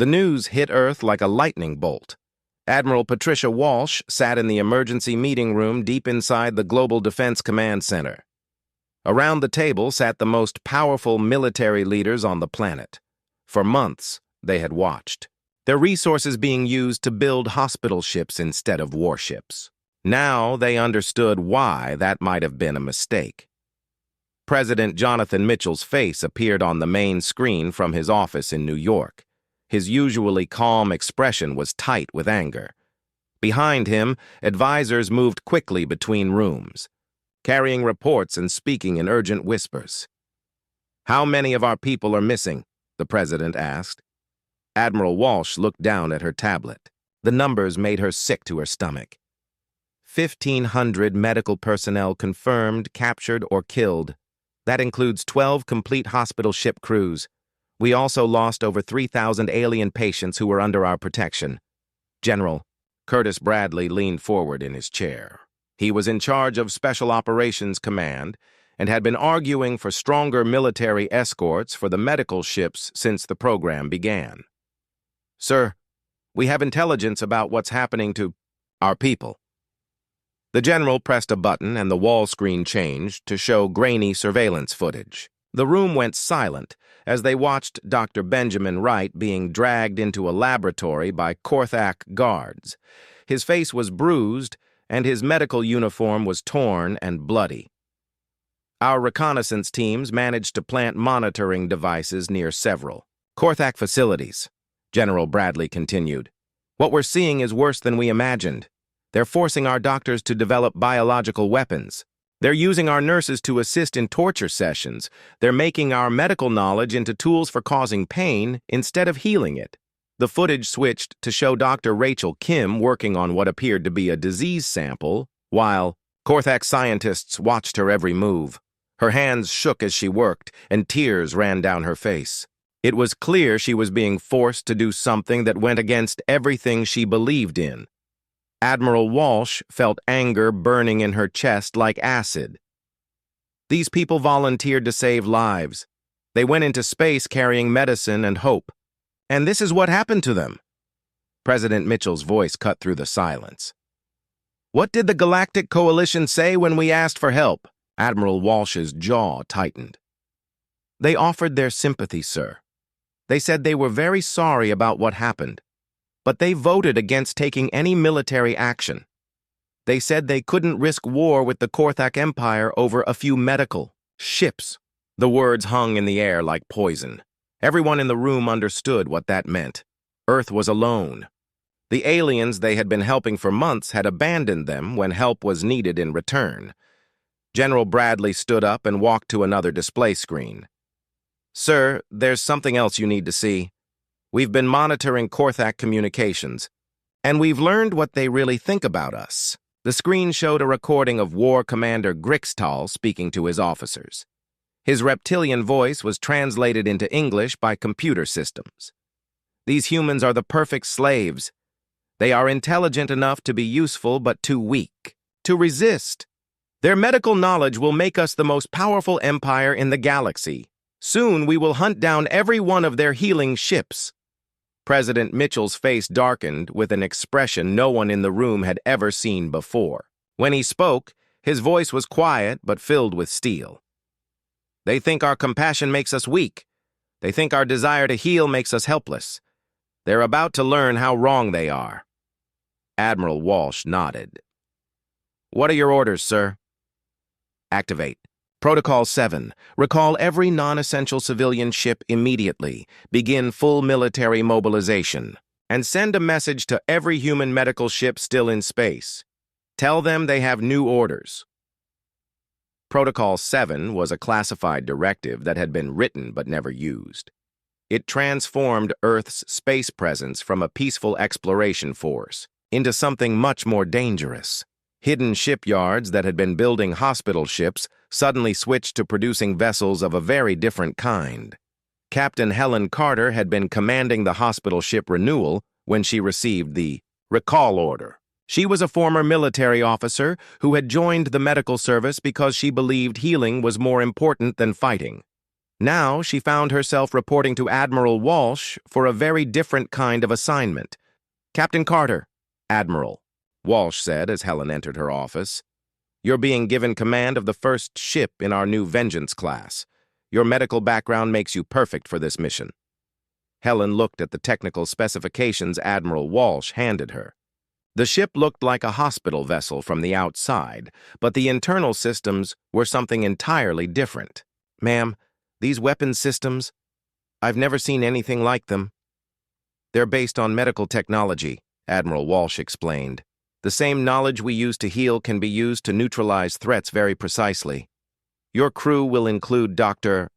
The news hit Earth like a lightning bolt. Admiral Patricia Walsh sat in the emergency meeting room deep inside the Global Defense Command Center. Around the table sat the most powerful military leaders on the planet. For months, they had watched, their resources being used to build hospital ships instead of warships. Now they understood why that might have been a mistake. President Jonathan Mitchell's face appeared on the main screen from his office in New York. His usually calm expression was tight with anger. Behind him, advisors moved quickly between rooms, carrying reports and speaking in urgent whispers. "How many of our people are missing?" the president asked. Admiral Walsh looked down at her tablet. The numbers made her sick to her stomach. 1,500 medical personnel confirmed, captured, or killed. That includes 12 complete hospital ship crews. We also lost over 3,000 alien patients who were under our protection. General Curtis Bradley leaned forward in his chair. He was in charge of Special Operations Command and had been arguing for stronger military escorts for the medical ships since the program began. "Sir, we have intelligence about what's happening to our people." The general pressed a button and the wall screen changed to show grainy surveillance footage. The room went silent as they watched Dr. Benjamin Wright being dragged into a laboratory by Korthak guards. His face was bruised, and his medical uniform was torn and bloody. Our reconnaissance teams managed to plant monitoring devices near several Korthak facilities, General Bradley continued. "What we're seeing is worse than we imagined. They're forcing our doctors to develop biological weapons. They're using our nurses to assist in torture sessions. They're making our medical knowledge into tools for causing pain instead of healing it." The footage switched to show Dr. Rachel Kim working on what appeared to be a disease sample, while Korthak scientists watched her every move. Her hands shook as she worked, and tears ran down her face. It was clear she was being forced to do something that went against everything she believed in. Admiral Walsh felt anger burning in her chest like acid. These people volunteered to save lives. They went into space carrying medicine and hope. And this is what happened to them. President Mitchell's voice cut through the silence. "What did the Galactic Coalition say when we asked for help?" Admiral Walsh's jaw tightened. "They offered their sympathy, sir. They said they were very sorry about what happened. But they voted against taking any military action. They said they couldn't risk war with the Korthak Empire over a few medical ships." The words hung in the air like poison. Everyone in the room understood what that meant. Earth was alone. The aliens they had been helping for months had abandoned them when help was needed in return. General Bradley stood up and walked to another display screen. "Sir, there's something else you need to see. We've been monitoring Korthak communications, and we've learned what they really think about us." The screen showed a recording of War Commander Grixtal speaking to his officers. His reptilian voice was translated into English by computer systems. "These humans are the perfect slaves. They are intelligent enough to be useful but too weak to resist. Their medical knowledge will make us the most powerful empire in the galaxy. Soon we will hunt down every one of their healing ships." President Mitchell's face darkened with an expression no one in the room had ever seen before. When he spoke, his voice was quiet but filled with steel. "They think our compassion makes us weak. They think our desire to heal makes us helpless. They're about to learn how wrong they are." Admiral Walsh nodded. "What are your orders, sir?" "Activate. Protocol 7. Recall every non-essential civilian ship immediately. Begin full military mobilization. And send a message to every human medical ship still in space. Tell them they have new orders." Protocol 7 was a classified directive that had been written but never used. It transformed Earth's space presence from a peaceful exploration force into something much more dangerous. Hidden shipyards that had been building hospital ships suddenly switched to producing vessels of a very different kind. Captain Helen Carter had been commanding the hospital ship Renewal when she received the recall order. She was a former military officer who had joined the medical service because she believed healing was more important than fighting. Now she found herself reporting to Admiral Walsh for a very different kind of assignment. "Captain Carter," "Admiral," Walsh said as Helen entered her office. "You're being given command of the first ship in our new Vengeance class. Your medical background makes you perfect for this mission." Helen looked at the technical specifications Admiral Walsh handed her. The ship looked like a hospital vessel from the outside, but the internal systems were something entirely different. "Ma'am, these weapons systems, I've never seen anything like them." "They're based on medical technology," Admiral Walsh explained. "The same knowledge we use to heal can be used to neutralize threats very precisely. Your crew will include Dr.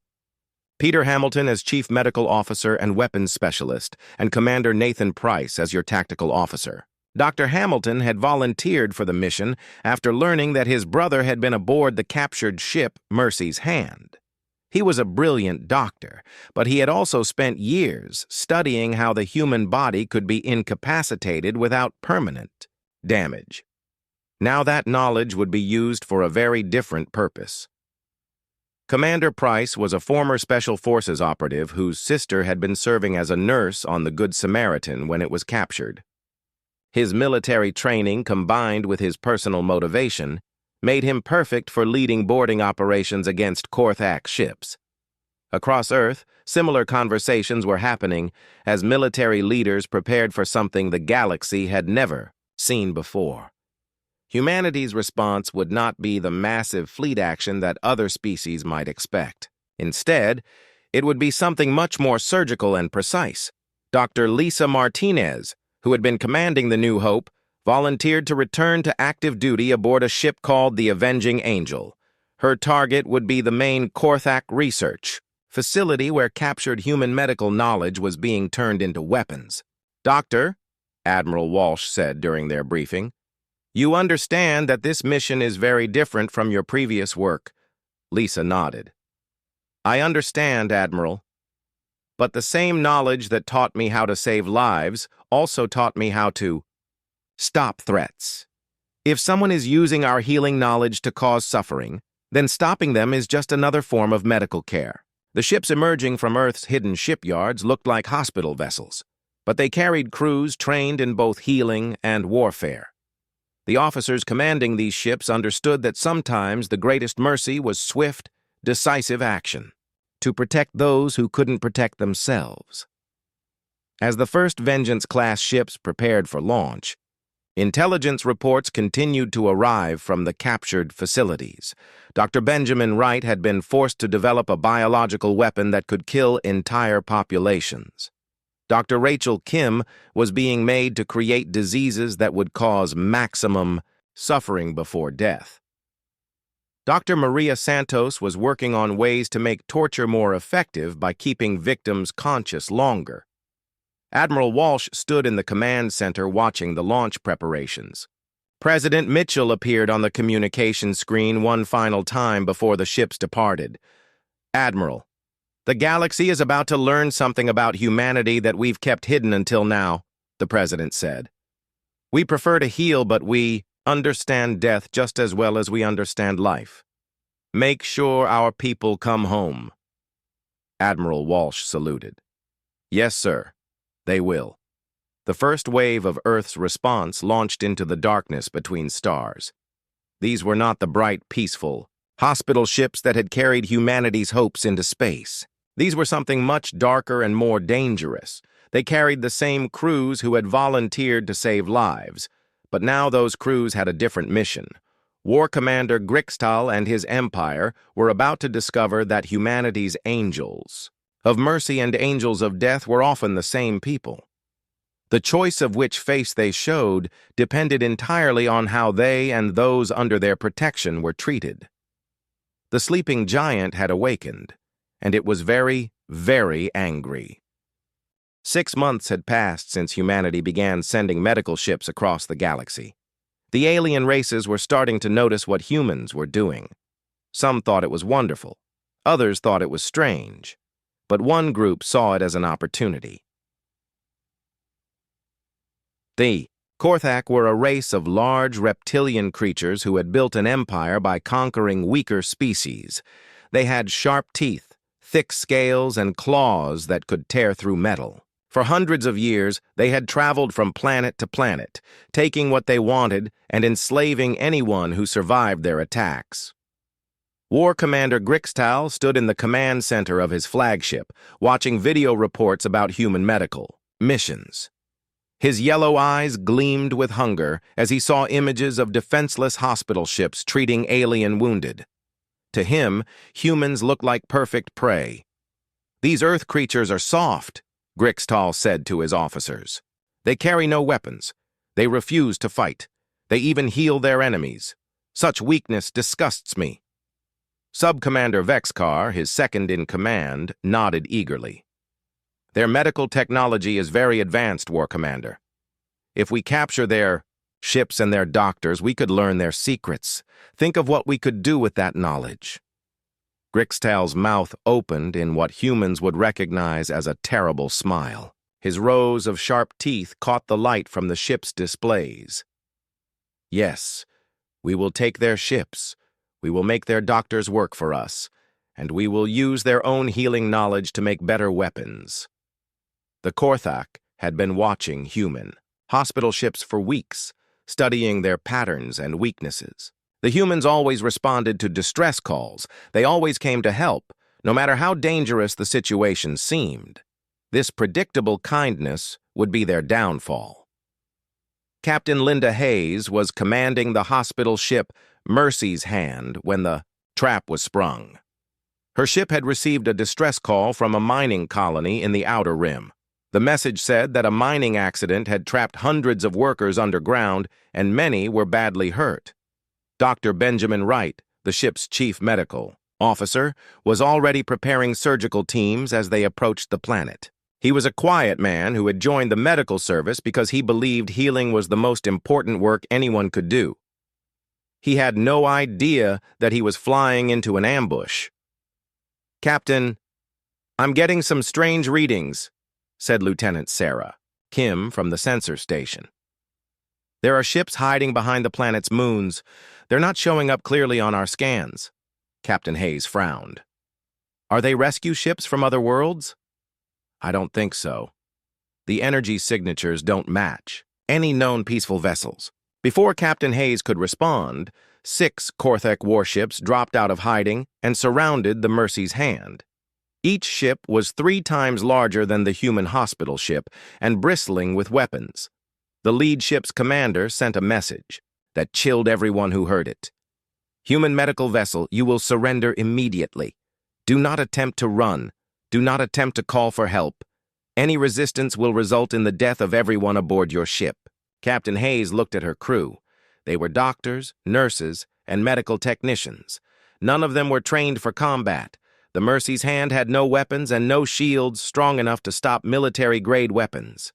Peter Hamilton as Chief Medical Officer and Weapons Specialist, and Commander Nathan Price as your Tactical Officer." Dr. Hamilton had volunteered for the mission after learning that his brother had been aboard the captured ship Mercy's Hand. He was a brilliant doctor, but he had also spent years studying how the human body could be incapacitated without permanent damage. Now that knowledge would be used for a very different purpose. Commander Price was a former Special Forces operative whose sister had been serving as a nurse on the Good Samaritan when it was captured. His military training, combined with his personal motivation, made him perfect for leading boarding operations against Korthak ships. Across Earth, similar conversations were happening as military leaders prepared for something the galaxy had never seen before. Humanity's response would not be the massive fleet action that other species might expect. Instead, it would be something much more surgical and precise. Dr. Lisa Martinez, who had been commanding the New Hope, volunteered to return to active duty aboard a ship called the Avenging Angel. Her target would be the main Korthak research facility where captured human medical knowledge was being turned into weapons. "Doctor," Admiral Walsh said during their briefing, "you understand that this mission is very different from your previous work." Lisa nodded. "I understand, Admiral. But the same knowledge that taught me how to save lives also taught me how to stop threats. If someone is using our healing knowledge to cause suffering, then stopping them is just another form of medical care." The ships emerging from Earth's hidden shipyards looked like hospital vessels, but they carried crews trained in both healing and warfare. The officers commanding these ships understood that sometimes the greatest mercy was swift, decisive action to protect those who couldn't protect themselves. As the first Vengeance-class ships prepared for launch, intelligence reports continued to arrive from the captured facilities. Dr. Benjamin Wright had been forced to develop a biological weapon that could kill entire populations. Dr. Rachel Kim was being made to create diseases that would cause maximum suffering before death. Dr. Maria Santos was working on ways to make torture more effective by keeping victims conscious longer. Admiral Walsh stood in the command center watching the launch preparations. President Mitchell appeared on the communication screen one final time before the ships departed. "Admiral, the galaxy is about to learn something about humanity that we've kept hidden until now," the president said. "We prefer to heal, but we understand death just as well as we understand life. Make sure our people come home." Admiral Walsh saluted. "Yes, sir. They will." The first wave of Earth's response launched into the darkness between stars. These were not the bright, peaceful hospital ships that had carried humanity's hopes into space. These were something much darker and more dangerous. They carried the same crews who had volunteered to save lives, but now those crews had a different mission. War Commander Grixtal and his empire were about to discover that humanity's angels of mercy and angels of death were often the same people. The choice of which face they showed depended entirely on how they and those under their protection were treated. The sleeping giant had awakened, and it was very, very angry. 6 months had passed since humanity began sending medical ships across the galaxy. The alien races were starting to notice what humans were doing. Some thought it was wonderful. Others thought it was strange. But one group saw it as an opportunity. The Korthak were a race of large reptilian creatures who had built an empire by conquering weaker species. They had sharp teeth, thick scales and claws that could tear through metal. For hundreds of years, they had traveled from planet to planet, taking what they wanted and enslaving anyone who survived their attacks. War Commander Grixtal stood in the command center of his flagship, watching video reports about human medical missions. His yellow eyes gleamed with hunger as he saw images of defenseless hospital ships treating alien wounded. To him, humans looked like perfect prey. "These Earth creatures are soft," Grixtal said to his officers. "They carry no weapons. They refuse to fight. They even heal their enemies. Such weakness disgusts me." Sub-Commander Vexcar, his second-in-command, nodded eagerly. "Their medical technology is very advanced, War Commander. If we capture their ships and their doctors, we could learn their secrets. Think of what we could do with that knowledge." Grixtal's mouth opened in what humans would recognize as a terrible smile. His rows of sharp teeth caught the light from the ship's displays. "Yes, we will take their ships. We will make their doctors work for us, and we will use their own healing knowledge to make better weapons." The Korthak had been watching human hospital ships for weeks, studying their patterns and weaknesses. The humans always responded to distress calls. They always came to help, no matter how dangerous the situation seemed. This predictable kindness would be their downfall. Captain Linda Hayes was commanding the hospital ship Mercy's Hand when the trap was sprung. Her ship had received a distress call from a mining colony in the Outer Rim. The message said that a mining accident had trapped hundreds of workers underground and many were badly hurt. Dr. Benjamin Wright, the ship's chief medical officer, was already preparing surgical teams as they approached the planet. He was a quiet man who had joined the medical service because he believed healing was the most important work anyone could do. He had no idea that he was flying into an ambush. "Captain, I'm getting some strange readings," said Lieutenant Sarah, Kim from the sensor station. "There are ships hiding behind the planet's moons. They're not showing up clearly on our scans." Captain Hayes frowned. "Are they rescue ships from other worlds?" "I don't think so. The energy signatures don't match any known peaceful vessels." Before Captain Hayes could respond, 6 Korthak warships dropped out of hiding and surrounded the Mercy's Hand. Each ship was 3 times larger than the human hospital ship and bristling with weapons. The lead ship's commander sent a message that chilled everyone who heard it. "Human medical vessel, you will surrender immediately. Do not attempt to run. Do not attempt to call for help. Any resistance will result in the death of everyone aboard your ship." Captain Hayes looked at her crew. They were doctors, nurses, and medical technicians. None of them were trained for combat. The Mercy's Hand had no weapons and no shields strong enough to stop military-grade weapons.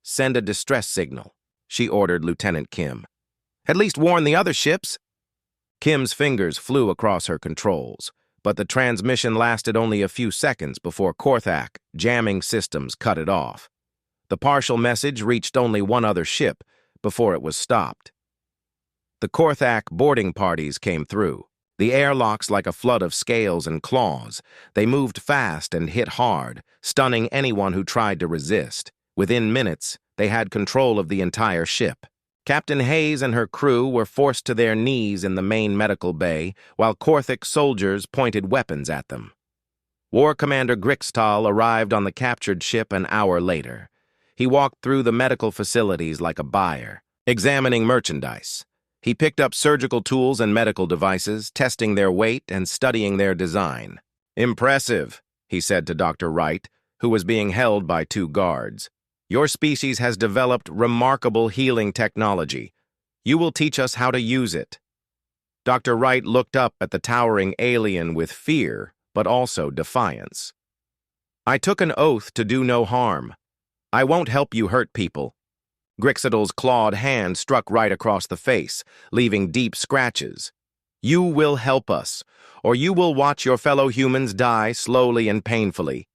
"Send a distress signal," she ordered Lieutenant Kim. "At least warn the other ships." Kim's fingers flew across her controls, but the transmission lasted only a few seconds before Korthak jamming systems cut it off. The partial message reached only one other ship before it was stopped. The Korthak boarding parties came through, the airlocks like a flood of scales and claws. They moved fast and hit hard, stunning anyone who tried to resist. Within minutes, they had control of the entire ship. Captain Hayes and her crew were forced to their knees in the main medical bay, while Korthak soldiers pointed weapons at them. War Commander Grixtal arrived on the captured ship an hour later. He walked through the medical facilities like a buyer, examining merchandise. He picked up surgical tools and medical devices, testing their weight and studying their design. "Impressive," he said to Dr. Wright, who was being held by 2 guards. "Your species has developed remarkable healing technology. You will teach us how to use it." Dr. Wright looked up at the towering alien with fear, but also defiance. "I took an oath to do no harm. I won't help you hurt people." Grixtal's clawed hand struck right across the face, leaving deep scratches. "You will help us, or you will watch your fellow humans die slowly and painfully.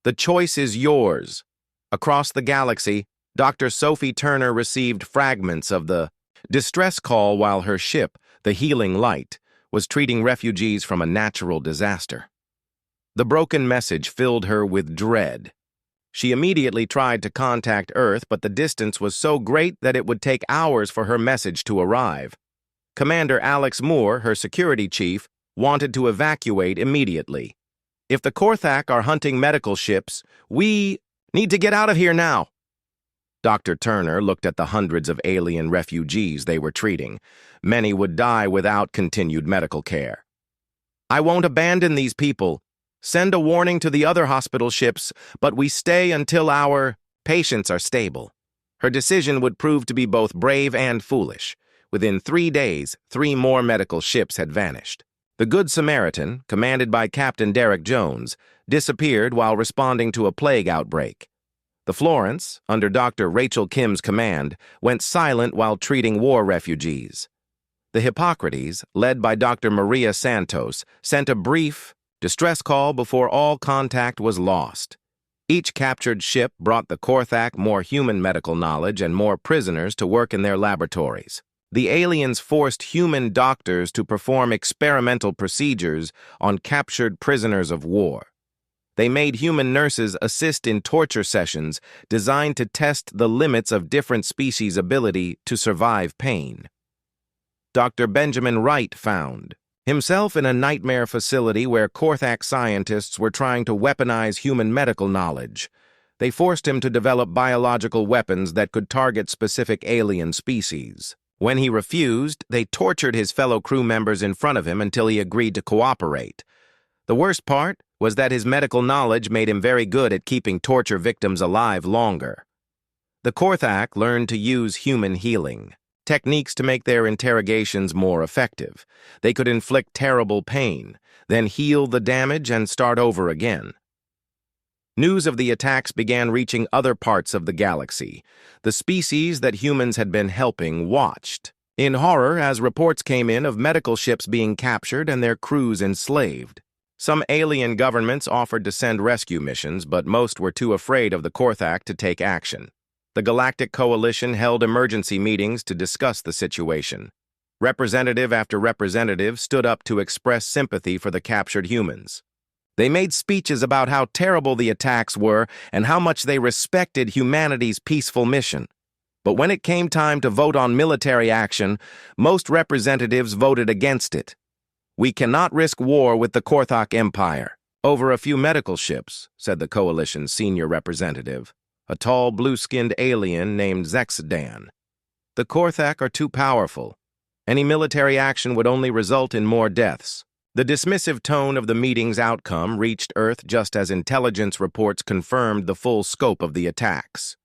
The choice is yours." Across the galaxy, Dr. Sophie Turner received fragments of the distress call while her ship, the Healing Light, was treating refugees from a natural disaster. The broken message filled her with dread. She immediately tried to contact Earth, but the distance was so great that it would take hours for her message to arrive. Commander Alex Moore, her security chief, wanted to evacuate immediately. "If the Korthak are hunting medical ships, we need to get out of here now." Dr. Turner looked at the hundreds of alien refugees they were treating. Many would die without continued medical care. "I won't abandon these people. Send a warning to the other hospital ships, but we stay until our patients are stable." Her decision would prove to be both brave and foolish. Within 3 days, 3 more medical ships had vanished. The Good Samaritan, commanded by Captain Derek Jones, disappeared while responding to a plague outbreak. The Florence, under Dr. Rachel Kim's command, went silent while treating war refugees. The Hippocrates, led by Dr. Maria Santos, sent a brief distress call before all contact was lost. Each captured ship brought the Korthak more human medical knowledge and more prisoners to work in their laboratories. The aliens forced human doctors to perform experimental procedures on captured prisoners of war. They made human nurses assist in torture sessions designed to test the limits of different species' ability to survive pain. Dr. Benjamin Wright found himself in a nightmare facility where Korthak scientists were trying to weaponize human medical knowledge. They forced him to develop biological weapons that could target specific alien species. When he refused, they tortured his fellow crew members in front of him until he agreed to cooperate. The worst part was that his medical knowledge made him very good at keeping torture victims alive longer. The Korthak learned to use human healing techniques to make their interrogations more effective. They could inflict terrible pain, then heal the damage and start over again. News of the attacks began reaching other parts of the galaxy. The species that humans had been helping watched in horror as reports came in of medical ships being captured and their crews enslaved. Some alien governments offered to send rescue missions, but most were too afraid of the Korthak to take action. The Galactic Coalition held emergency meetings to discuss the situation. Representative after representative stood up to express sympathy for the captured humans. They made speeches about how terrible the attacks were and how much they respected humanity's peaceful mission. But when it came time to vote on military action, most representatives voted against it. "We cannot risk war with the Korthak Empire over a few medical ships," said the Coalition's senior representative, a tall, blue-skinned alien named Zexdan. "The Korthak are too powerful. Any military action would only result in more deaths." The dismissive tone of the meeting's outcome reached Earth just as intelligence reports confirmed the full scope of the attacks.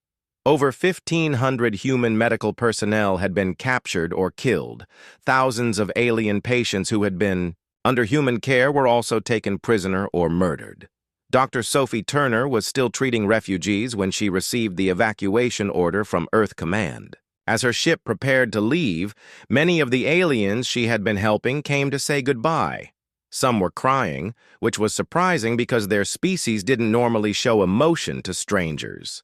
Over 1,500 human medical personnel had been captured or killed. Thousands of alien patients who had been under human care were also taken prisoner or murdered. Dr. Sophie Turner was still treating refugees when she received the evacuation order from Earth Command. As her ship prepared to leave, many of the aliens she had been helping came to say goodbye. Some were crying, which was surprising because their species didn't normally show emotion to strangers.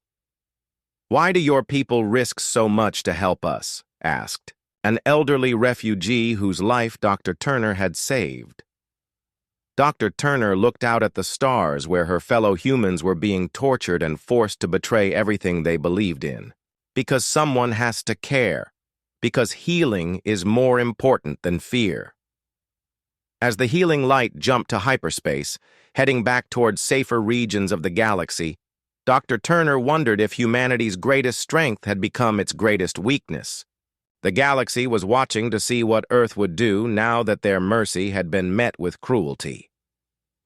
"Why do your people risk so much to help us?" asked an elderly refugee whose life Dr. Turner had saved. Dr. Turner looked out at the stars where her fellow humans were being tortured and forced to betray everything they believed in. "Because someone has to care. Because healing is more important than fear." As the healing light jumped to hyperspace, heading back towards safer regions of the galaxy, Dr. Turner wondered if humanity's greatest strength had become its greatest weakness. The galaxy was watching to see what Earth would do now that their mercy had been met with cruelty.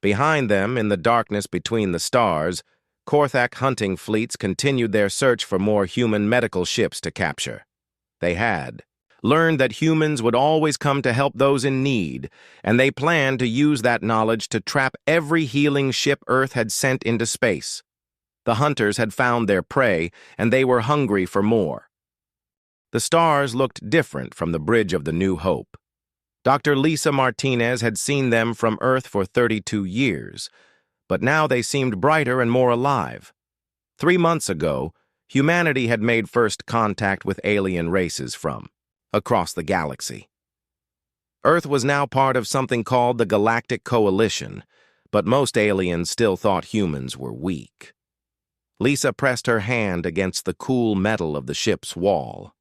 Behind them, in the darkness between the stars, Korthak hunting fleets continued their search for more human medical ships to capture. They had learned that humans would always come to help those in need, and they planned to use that knowledge to trap every healing ship Earth had sent into space. The hunters had found their prey, and they were hungry for more. The stars looked different from the Bridge of the New Hope. Dr. Lisa Martinez had seen them from Earth for 32 years, but now they seemed brighter and more alive. 3 months ago, humanity had made first contact with alien races from across the galaxy. Earth was now part of something called the Galactic Coalition, but most aliens still thought humans were weak. Lisa pressed her hand against the cool metal of the ship's wall.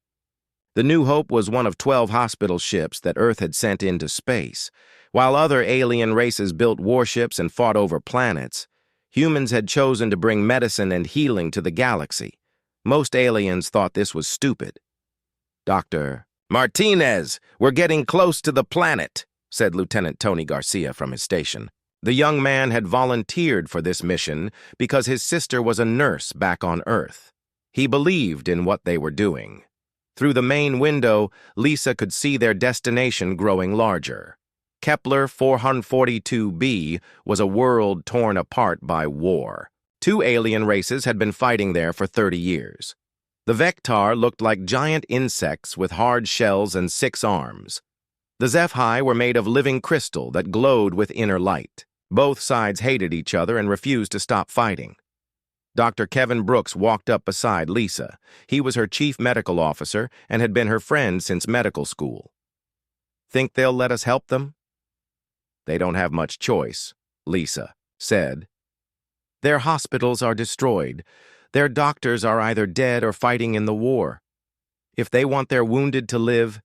The New Hope was one of 12 hospital ships that Earth had sent into space. While other alien races built warships and fought over planets, humans had chosen to bring medicine and healing to the galaxy. Most aliens thought this was stupid. "Dr. Martinez, we're getting close to the planet," said Lieutenant Tony Garcia from his station. The young man had volunteered for this mission because his sister was a nurse back on Earth. He believed in what they were doing. Through the main window, Lisa could see their destination growing larger. Kepler 442b was a world torn apart by war. 2 alien races had been fighting there for 30 years. The Vectar looked like giant insects with hard shells and 6 arms. The HFY were made of living crystal that glowed with inner light. Both sides hated each other and refused to stop fighting. Dr. Kevin Brooks walked up beside Lisa. He was her chief medical officer and had been her friend since medical school. "Think they'll let us help them?" "They don't have much choice," Lisa said. "Their hospitals are destroyed. Their doctors are either dead or fighting in the war. If they want their wounded to live,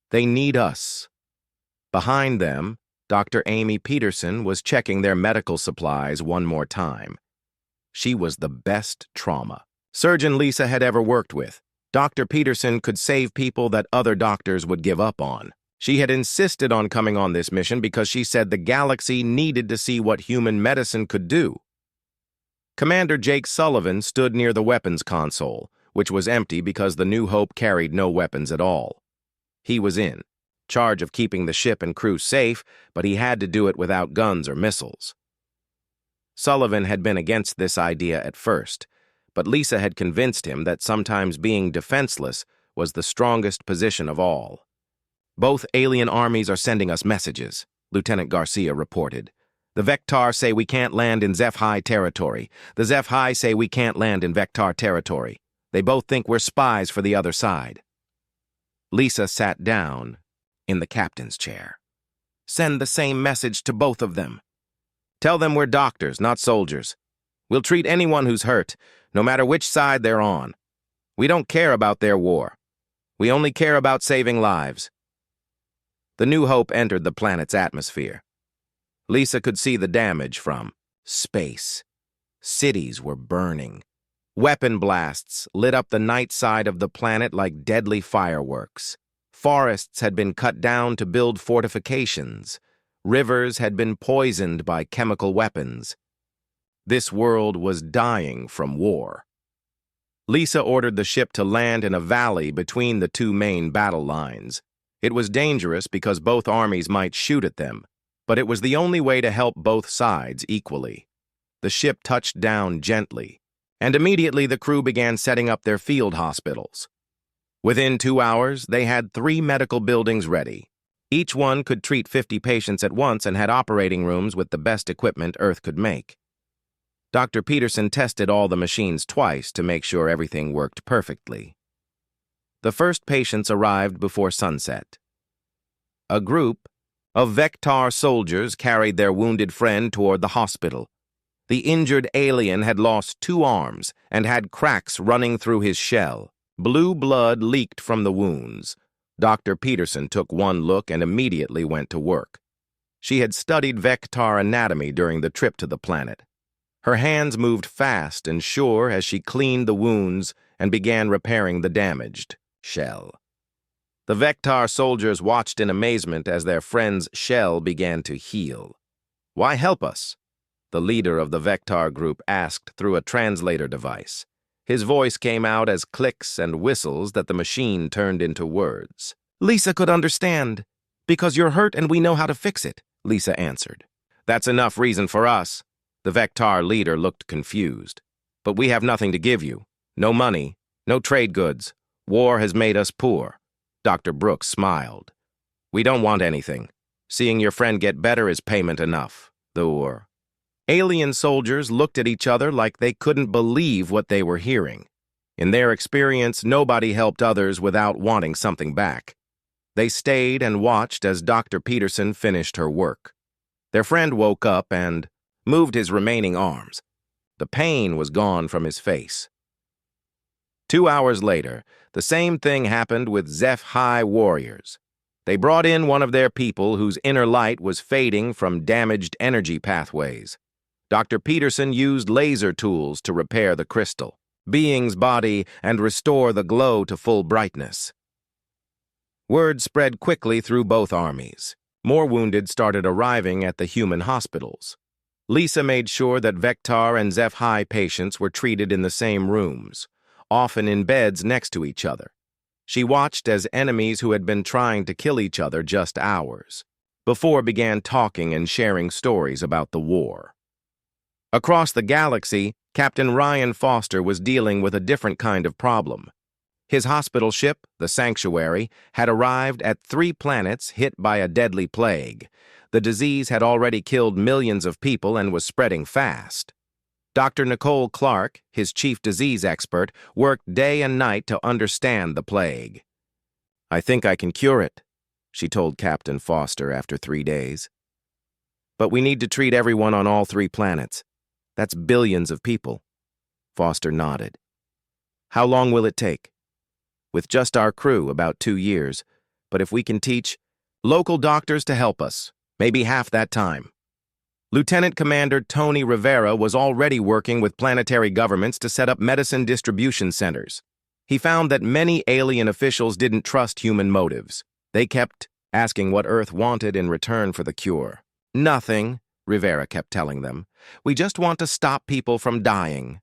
they need us." Behind them, Dr. Amy Peterson was checking their medical supplies one more time. She was the best trauma surgeon Lisa had ever worked with. Dr. Peterson could save people that other doctors would give up on. She had insisted on coming on this mission because she said the galaxy needed to see what human medicine could do. Commander Jake Sullivan stood near the weapons console, which was empty because the New Hope carried no weapons at all. He was in charge of keeping the ship and crew safe, but he had to do it without guns or missiles. Sullivan had been against this idea at first, but Lisa had convinced him that sometimes being defenseless was the strongest position of all. "Both alien armies are sending us messages," Lieutenant Garcia reported. "The Vectar say we can't land in HFY territory. The HFY say we can't land in Vectar territory. They both think we're spies for the other side." Lisa sat down in the captain's chair. "Send the same message to both of them. Tell them we're doctors, not soldiers. We'll treat anyone who's hurt, no matter which side they're on. We don't care about their war. We only care about saving lives." The New Hope entered the planet's atmosphere. Lisa could see the damage from space. Cities were burning. Weapon blasts lit up the night side of the planet like deadly fireworks. Forests had been cut down to build fortifications. Rivers had been poisoned by chemical weapons. This world was dying from war. Lisa ordered the ship to land in a valley between the 2 main battle lines. It was dangerous because both armies might shoot at them, but it was the only way to help both sides equally. The ship touched down gently, and immediately the crew began setting up their field hospitals. Within 2 hours, they had 3 medical buildings ready. Each one could treat 50 patients at once and had operating rooms with the best equipment Earth could make. Dr. Peterson tested all the machines twice to make sure everything worked perfectly. The first patients arrived before sunset. A group of Vectar soldiers carried their wounded friend toward the hospital. The injured alien had lost 2 arms and had cracks running through his shell. Blue blood leaked from the wounds. Dr. Peterson took one look and immediately went to work. She had studied Vectar anatomy during the trip to the planet. Her hands moved fast and sure as she cleaned the wounds and began repairing the damaged shell. The Vectar soldiers watched in amazement as their friend's shell began to heal. "Why help us?" the leader of the Vectar group asked through a translator device. His voice came out as clicks and whistles that the machine turned into words. "Lisa could understand. Because you're hurt and we know how to fix it," Lisa answered. "That's enough reason for us." The Vectar leader looked confused. "But we have nothing to give you. No money, no trade goods. War has made us poor." Dr. Brooks smiled. "We don't want anything. Seeing your friend get better is payment enough." The war. Alien soldiers looked at each other like they couldn't believe what they were hearing. In their experience, nobody helped others without wanting something back. They stayed and watched as Dr. Peterson finished her work. Their friend woke up and moved his remaining arms. The pain was gone from his face. 2 hours later, the same thing happened with HFY warriors. They brought in one of their people whose inner light was fading from damaged energy pathways. Dr. Peterson used laser tools to repair the crystal, being's body, and restore the glow to full brightness. Word spread quickly through both armies. More wounded started arriving at the human hospitals. Lisa made sure that Vector and HFY patients were treated in the same rooms, often in beds next to each other. She watched as enemies who had been trying to kill each other just hours before began talking and sharing stories about the war. Across the galaxy, Captain Ryan Foster was dealing with a different kind of problem. His hospital ship, the Sanctuary, had arrived at 3 planets hit by a deadly plague. The disease had already killed millions of people and was spreading fast. Dr. Nicole Clark, his chief disease expert, worked day and night to understand the plague. "I think I can cure it," she told Captain Foster after 3 days. "But we need to treat everyone on all 3 planets. That's billions of people." Foster nodded. "How long will it take?" "With just our crew, about 2 years. But if we can teach local doctors to help us, maybe half that time." Lieutenant Commander Tony Rivera was already working with planetary governments to set up medicine distribution centers. He found that many alien officials didn't trust human motives. They kept asking what Earth wanted in return for the cure. "Nothing," Rivera kept telling them. "We just want to stop people from dying."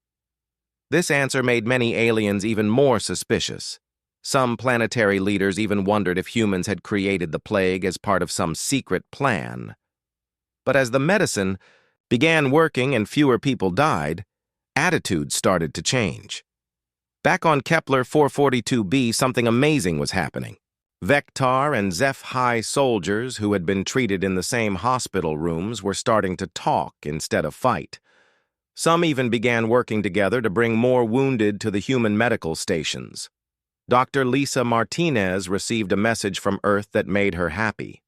This answer made many aliens even more suspicious. Some planetary leaders even wondered if humans had created the plague as part of some secret plan. But as the medicine began working and fewer people died, attitudes started to change. Back on Kepler 442b, something amazing was happening. Vector and HFY soldiers who had been treated in the same hospital rooms were starting to talk instead of fight. Some even began working together to bring more wounded to the human medical stations. Dr. Lisa Martinez received a message from Earth that made her happy.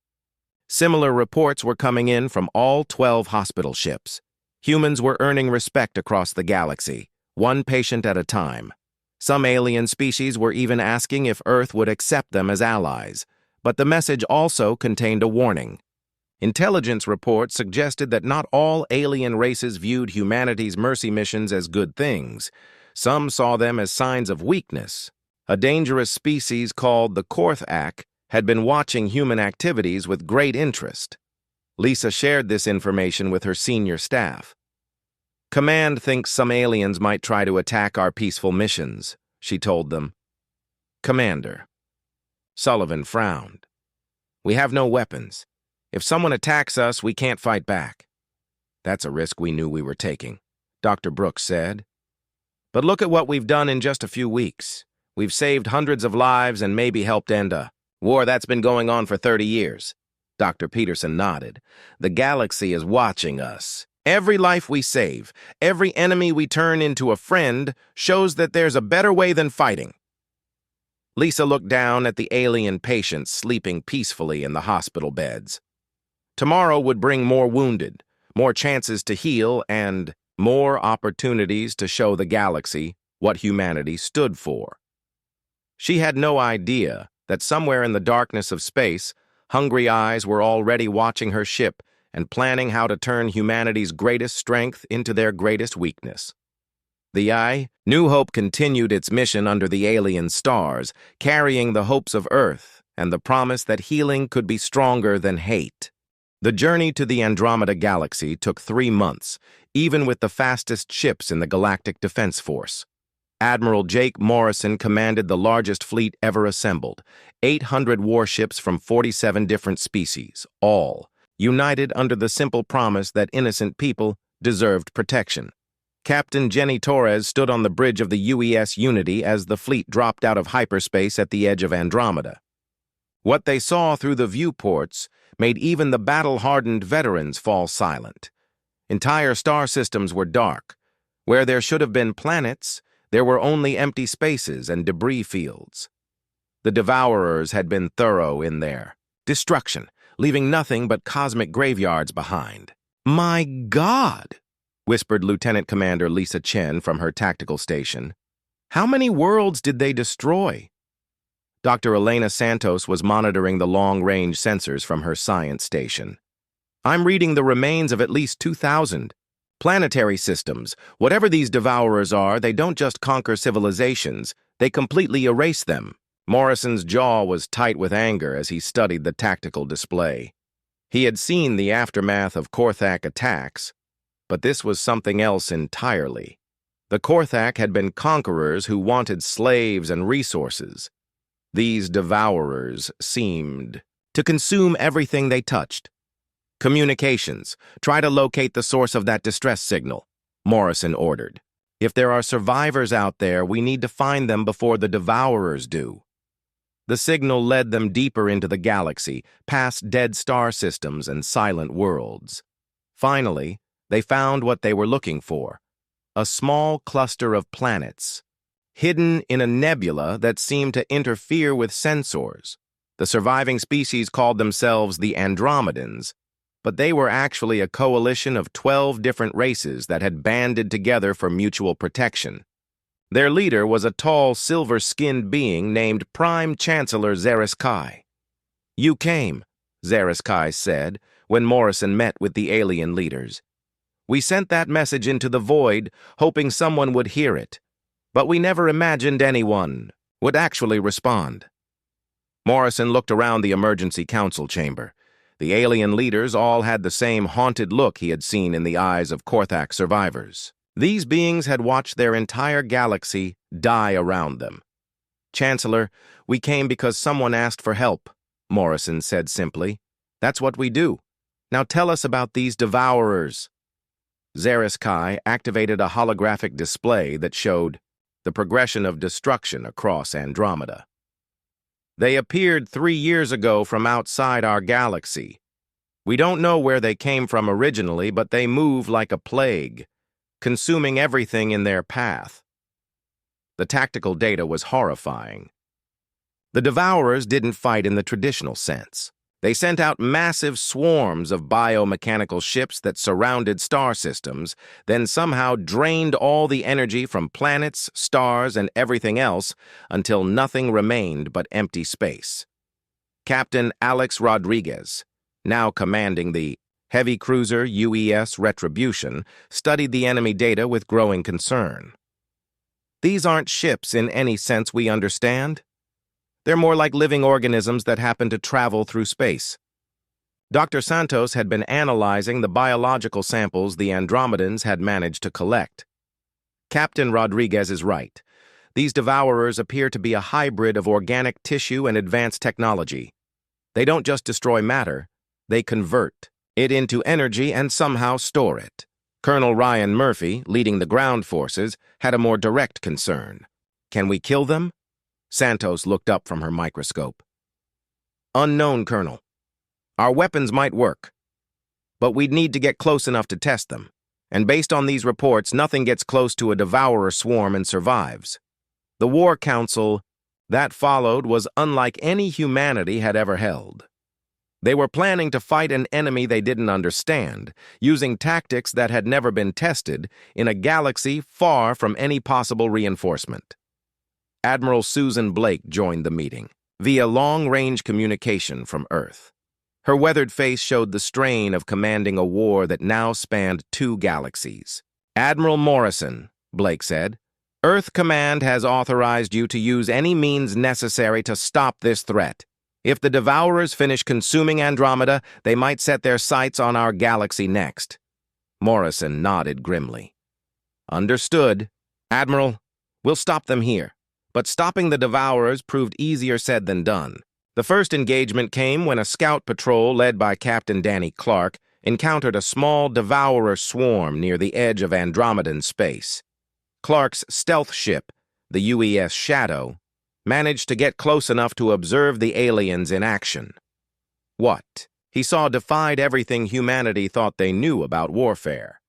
Similar reports were coming in from all 12 hospital ships. Humans were earning respect across the galaxy, 1 patient at a time. Some alien species were even asking if Earth would accept them as allies, but the message also contained a warning. Intelligence reports suggested that not all alien races viewed humanity's mercy missions as good things. Some saw them as signs of weakness. A dangerous species called the Korthak had been watching human activities with great interest. Lisa shared this information with her senior staff. "Command thinks some aliens might try to attack our peaceful missions," she told them. "Commander." Sullivan frowned. "We have no weapons. If someone attacks us, we can't fight back." "That's a risk we knew we were taking," Dr. Brooks said. "But look at what we've done in just a few weeks. We've saved hundreds of lives and maybe helped end a war that's been going on for 30 years. Dr. Peterson nodded. "The galaxy is watching us. Every life we save, every enemy we turn into a friend, shows that there's a better way than fighting." Lisa looked down at the alien patients sleeping peacefully in the hospital beds. Tomorrow would bring more wounded, more chances to heal, and more opportunities to show the galaxy what humanity stood for. She had no idea that somewhere in the darkness of space, hungry eyes were already watching her ship and planning how to turn humanity's greatest strength into their greatest weakness. The New Hope continued its mission under the alien stars, carrying the hopes of Earth and the promise that healing could be stronger than hate. The journey to the Andromeda Galaxy took 3 months, even with the fastest ships in the Galactic Defense Force. Admiral Jake Morrison commanded the largest fleet ever assembled, 800 warships from 47 different species, all united under the simple promise that innocent people deserved protection. Captain Jenny Torres stood on the bridge of the UES Unity as the fleet dropped out of hyperspace at the edge of Andromeda. What they saw through the viewports made even the battle-hardened veterans fall silent. Entire star systems were dark. Where there should have been planets, there were only empty spaces and debris fields. The Devourers had been thorough in their destruction, leaving nothing but cosmic graveyards behind. "My God," whispered Lieutenant Commander Lisa Chen from her tactical station. "How many worlds did they destroy?" Dr. Elena Santos was monitoring the long-range sensors from her science station. "I'm reading the remains of at least 2,000. Planetary systems. Whatever these devourers are, they don't just conquer civilizations, they completely erase them." Morrison's jaw was tight with anger as he studied the tactical display. He had seen the aftermath of Korthak attacks, but this was something else entirely. The Korthak had been conquerors who wanted slaves and resources. These devourers seemed to consume everything they touched. "Communications. Try to locate the source of that distress signal," Morrison ordered. "If there are survivors out there, we need to find them before the devourers do." The signal led them deeper into the galaxy, past dead star systems and silent worlds. Finally, they found what they were looking for: a small cluster of planets, hidden in a nebula that seemed to interfere with sensors. The surviving species called themselves the Andromedans, but they were actually a coalition of 12 different races that had banded together for mutual protection. Their leader was a tall, silver-skinned being named Prime Chancellor Zeris Kai. "You came," Zeris Kai said, when Morrison met with the alien leaders. "We sent that message into the void, hoping someone would hear it. But we never imagined anyone would actually respond." Morrison looked around the emergency council chamber. The alien leaders all had the same haunted look he had seen in the eyes of Korthak survivors. These beings had watched their entire galaxy die around them. "Chancellor, we came because someone asked for help," Morrison said simply. "That's what we do. Now tell us about these devourers." Zeris Kai activated a holographic display that showed the progression of destruction across Andromeda. "They appeared 3 years ago from outside our galaxy. We don't know where they came from originally, but they move like a plague, consuming everything in their path." The tactical data was horrifying. The Devourers didn't fight in the traditional sense. They sent out massive swarms of biomechanical ships that surrounded star systems, then somehow drained all the energy from planets, stars, and everything else until nothing remained but empty space. Captain Alex Rodriguez, now commanding the heavy cruiser UES Retribution, studied the enemy data with growing concern. "These aren't ships in any sense we understand. They're more like living organisms that happen to travel through space." Dr. Santos had been analyzing the biological samples the Andromedans had managed to collect. "Captain Rodriguez is right. These devourers appear to be a hybrid of organic tissue and advanced technology. They don't just destroy matter, they convert it into energy and somehow store it." Colonel Ryan Murphy, leading the ground forces, had a more direct concern. "Can we kill them?" Santos looked up from her microscope. "Unknown, Colonel. Our weapons might work, but we'd need to get close enough to test them. And based on these reports, nothing gets close to a devourer swarm and survives. The War Council that followed was unlike any humanity had ever held. They were planning to fight an enemy they didn't understand, using tactics that had never been tested in a galaxy far from any possible reinforcement." Admiral Susan Blake joined the meeting via long-range communication from Earth. Her weathered face showed the strain of commanding a war that now spanned 2 galaxies. "Admiral Morrison," Blake said, "Earth Command has authorized you to use any means necessary to stop this threat. If the Devourers finish consuming Andromeda, they might set their sights on our galaxy next." Morrison nodded grimly. "Understood. Admiral, we'll stop them here." But stopping the Devourers proved easier said than done. The first engagement came when a scout patrol led by Captain Danny Clark encountered a small Devourer swarm near the edge of Andromedan space. Clark's stealth ship, the UES Shadow, managed to get close enough to observe the aliens in action. What he saw defied everything humanity thought they knew about warfare.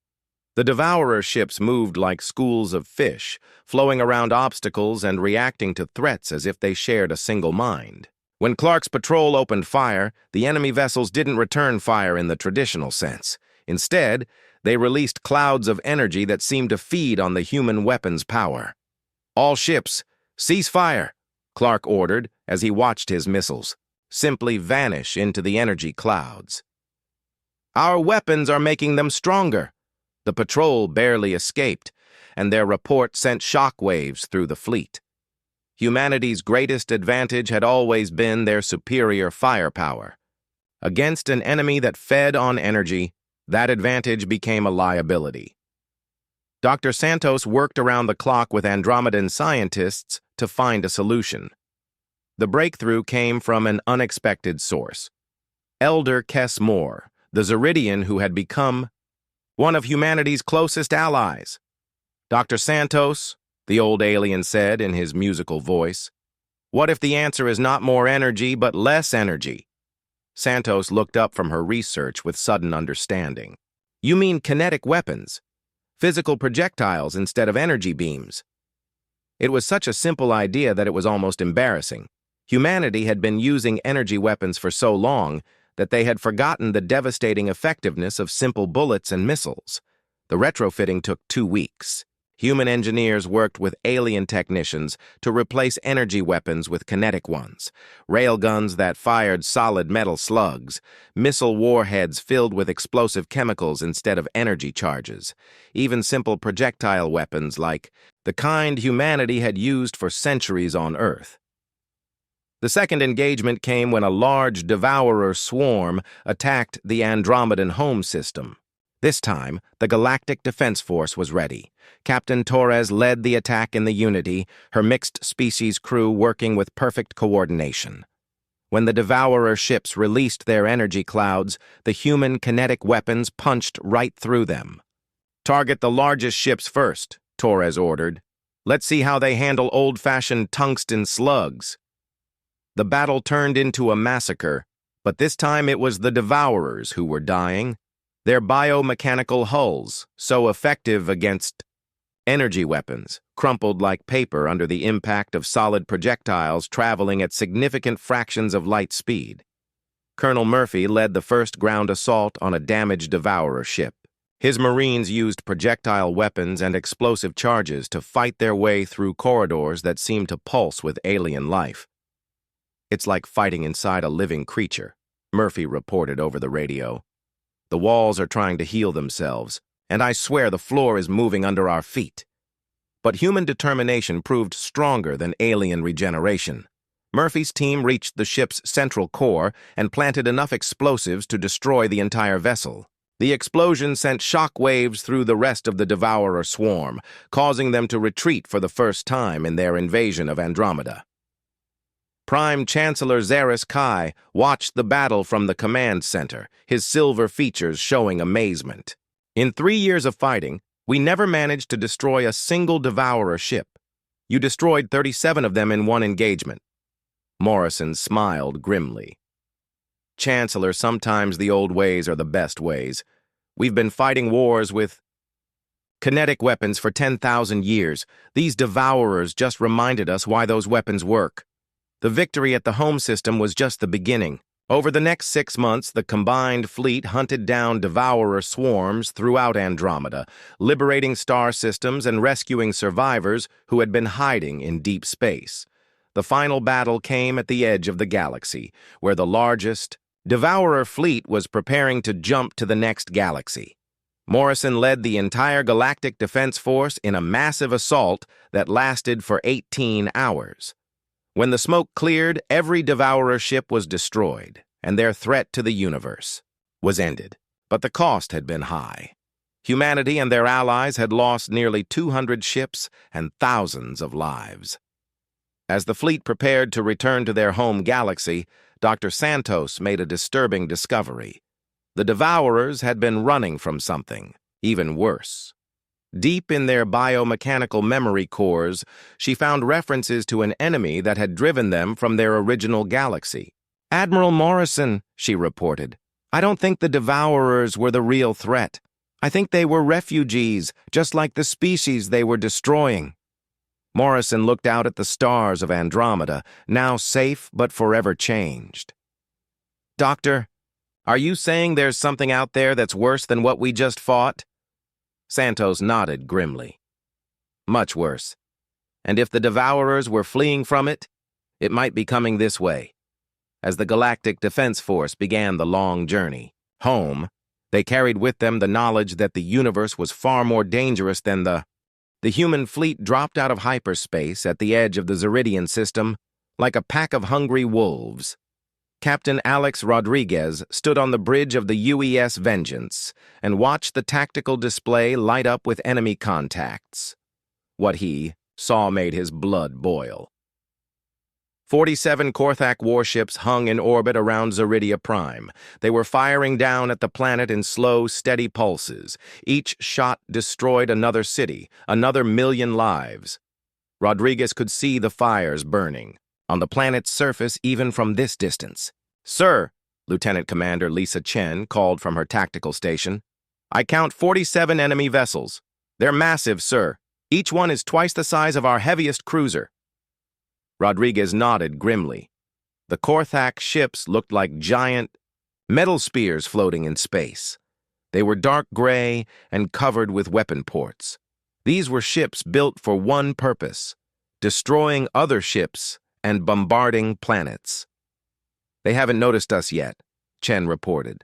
The Devourer ships moved like schools of fish, flowing around obstacles and reacting to threats as if they shared a single mind. When Clark's patrol opened fire, the enemy vessels didn't return fire in the traditional sense. Instead, they released clouds of energy that seemed to feed on the human weapons' power. "All ships, cease fire," Clark ordered as he watched his missiles simply vanish into the energy clouds. "Our weapons are making them stronger." The patrol barely escaped, and their report sent shockwaves through the fleet. Humanity's greatest advantage had always been their superior firepower. Against an enemy that fed on energy, that advantage became a liability. Dr. Santos worked around the clock with Andromedan scientists to find a solution. The breakthrough came from an unexpected source. Elder Kess Moore, the Zeridian who had become one of humanity's closest allies. "Dr. Santos," the old alien said in his musical voice, "what if the answer is not more energy but less energy?" Santos looked up from her research with sudden understanding. "You mean kinetic weapons? Physical projectiles instead of energy beams?" It was such a simple idea that it was almost embarrassing. Humanity had been using energy weapons for so long that they had forgotten the devastating effectiveness of simple bullets and missiles. The retrofitting took 2 weeks. Human engineers worked with alien technicians to replace energy weapons with kinetic ones, railguns that fired solid metal slugs, missile warheads filled with explosive chemicals instead of energy charges, even simple projectile weapons like the kind humanity had used for centuries on Earth. The second engagement came when a large devourer swarm attacked the Andromedan home system. This time, the Galactic Defense Force was ready. Captain Torres led the attack in the Unity, her mixed-species crew working with perfect coordination. When the devourer ships released their energy clouds, the human kinetic weapons punched right through them. "Target the largest ships first," Torres ordered. "Let's see how they handle old-fashioned tungsten slugs." The battle turned into a massacre, but this time it was the devourers who were dying. Their biomechanical hulls, so effective against energy weapons, crumpled like paper under the impact of solid projectiles traveling at significant fractions of light speed. Colonel Murphy led the first ground assault on a damaged devourer ship. His Marines used projectile weapons and explosive charges to fight their way through corridors that seemed to pulse with alien life. "It's like fighting inside a living creature," Murphy reported over the radio. "The walls are trying to heal themselves, and I swear the floor is moving under our feet." But human determination proved stronger than alien regeneration. Murphy's team reached the ship's central core and planted enough explosives to destroy the entire vessel. The explosion sent shock waves through the rest of the devourer swarm, causing them to retreat for the first time in their invasion of Andromeda. Prime Chancellor Zaris Kai watched the battle from the command center, his silver features showing amazement. "In 3 years of fighting, we never managed to destroy a single devourer ship. You destroyed 37 of them in one engagement." Morrison smiled grimly. "Chancellor, sometimes the old ways are the best ways. We've been fighting wars with kinetic weapons for 10,000 years. These devourers just reminded us why those weapons work. The victory at the home system was just the beginning. Over the next 6 months, the combined fleet hunted down devourer swarms throughout Andromeda, liberating star systems and rescuing survivors who had been hiding in deep space. The final battle came at the edge of the galaxy, where the largest devourer fleet was preparing to jump to the next galaxy. Morrison led the entire Galactic Defense Force in a massive assault that lasted for 18 hours. When the smoke cleared, every devourer ship was destroyed, and their threat to the universe was ended. But the cost had been high. Humanity and their allies had lost nearly 200 ships and thousands of lives. As the fleet prepared to return to their home galaxy, Dr. Santos made a disturbing discovery. The devourers had been running from something, even worse. Deep in their biomechanical memory cores, she found references to an enemy that had driven them from their original galaxy. "Admiral Morrison," she reported, "I don't think the devourers were the real threat. I think they were refugees, just like the species they were destroying." Morrison looked out at the stars of Andromeda, now safe but forever changed. "Doctor, Are you saying there's something out there that's worse than what we just fought? Santos nodded grimly. Much worse. And if the Devourers were fleeing from it, it might be coming this way. As the Galactic Defense Force began the long journey home, they carried with them the knowledge that the universe was far more dangerous than the human fleet dropped out of hyperspace at the edge of the Zeridian system like a pack of hungry wolves. Captain Alex Rodriguez stood on the bridge of the UES Vengeance and watched the tactical display light up with enemy contacts. What he saw made his blood boil. 47 Korthak warships hung in orbit around Zeridia Prime. They were firing down at the planet in slow, steady pulses. Each shot destroyed another city, another million lives. Rodriguez could see the fires burning on the planet's surface even from this distance. "Sir," Lieutenant Commander Lisa Chen called from her tactical station, "I count 47 enemy vessels. They're massive, sir. Each one is twice the size of our heaviest cruiser." Rodriguez nodded grimly. The Korthak ships looked like giant metal spears floating in space. They were dark gray and covered with weapon ports. These were ships built for one purpose: destroying other ships and bombarding planets. "They haven't noticed us yet," Chen reported.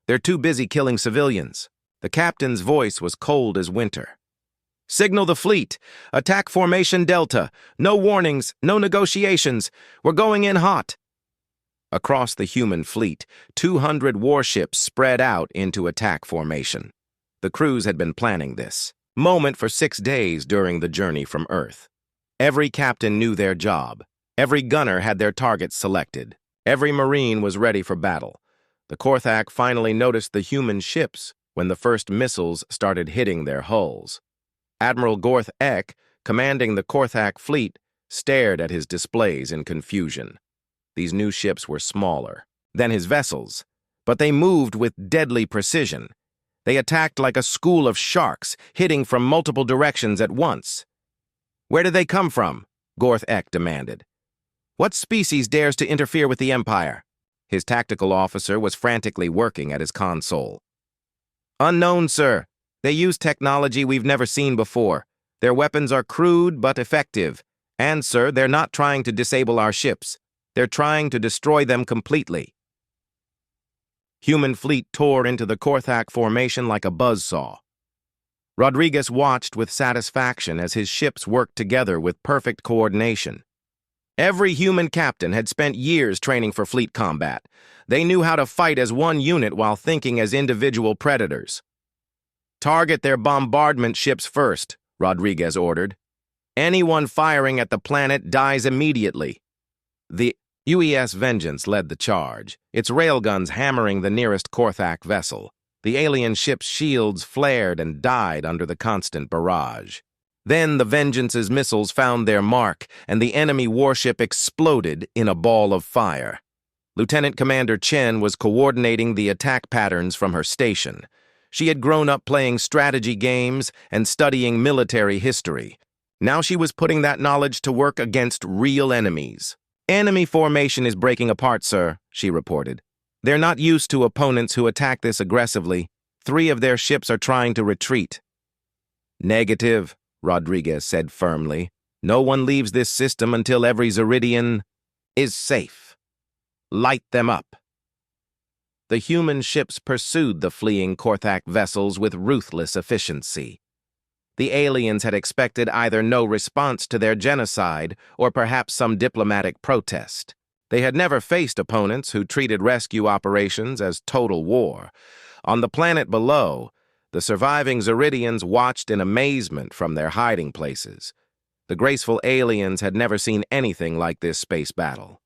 "They're too busy killing civilians." The captain's voice was cold as winter. "Signal the fleet. Attack formation Delta. No warnings, no negotiations. We're going in hot." Across the human fleet, 200 warships spread out into attack formation. The crews had been planning this moment for 6 days during the journey from Earth. Every captain knew their job. Every gunner had their targets selected. Every Marine was ready for battle. The Korthak finally noticed the human ships when the first missiles started hitting their hulls. Admiral Gorth Eck, commanding the Korthak fleet, stared at his displays in confusion. These new ships were smaller than his vessels, but they moved with deadly precision. They attacked like a school of sharks, hitting from multiple directions at once. "Where did they come from?" Gorth Eck demanded. "What species dares to interfere with the Empire?" His tactical officer was frantically working at his console. "Unknown, sir. They use technology we've never seen before. Their weapons are crude but effective. And, sir, they're not trying to disable our ships. They're trying to destroy them completely." Human fleet tore into the Korthak formation like a buzzsaw. Rodriguez watched with satisfaction as his ships worked together with perfect coordination. Every human captain had spent years training for fleet combat. They knew how to fight as one unit while thinking as individual predators. "Target their bombardment ships first," Rodriguez ordered. "Anyone firing at the planet dies immediately." The UES Vengeance led the charge, its railguns hammering the nearest Korthak vessel. The alien ship's shields flared and died under the constant barrage. Then the Vengeance's missiles found their mark, and the enemy warship exploded in a ball of fire. Lieutenant Commander Chen was coordinating the attack patterns from her station. She had grown up playing strategy games and studying military history. Now she was putting that knowledge to work against real enemies. "Enemy formation is breaking apart, sir," she reported. "They're not used to opponents who attack this aggressively. 3 of their ships are trying to retreat." "Negative," Rodriguez said firmly. "No one leaves this system until every Zeridian is safe. Light them up." The human ships pursued the fleeing Korthak vessels with ruthless efficiency. The aliens had expected either no response to their genocide or perhaps some diplomatic protest. They had never faced opponents who treated rescue operations as total war. On the planet below, the surviving Zeridians watched in amazement from their hiding places. The graceful aliens had never seen anything like this space battle.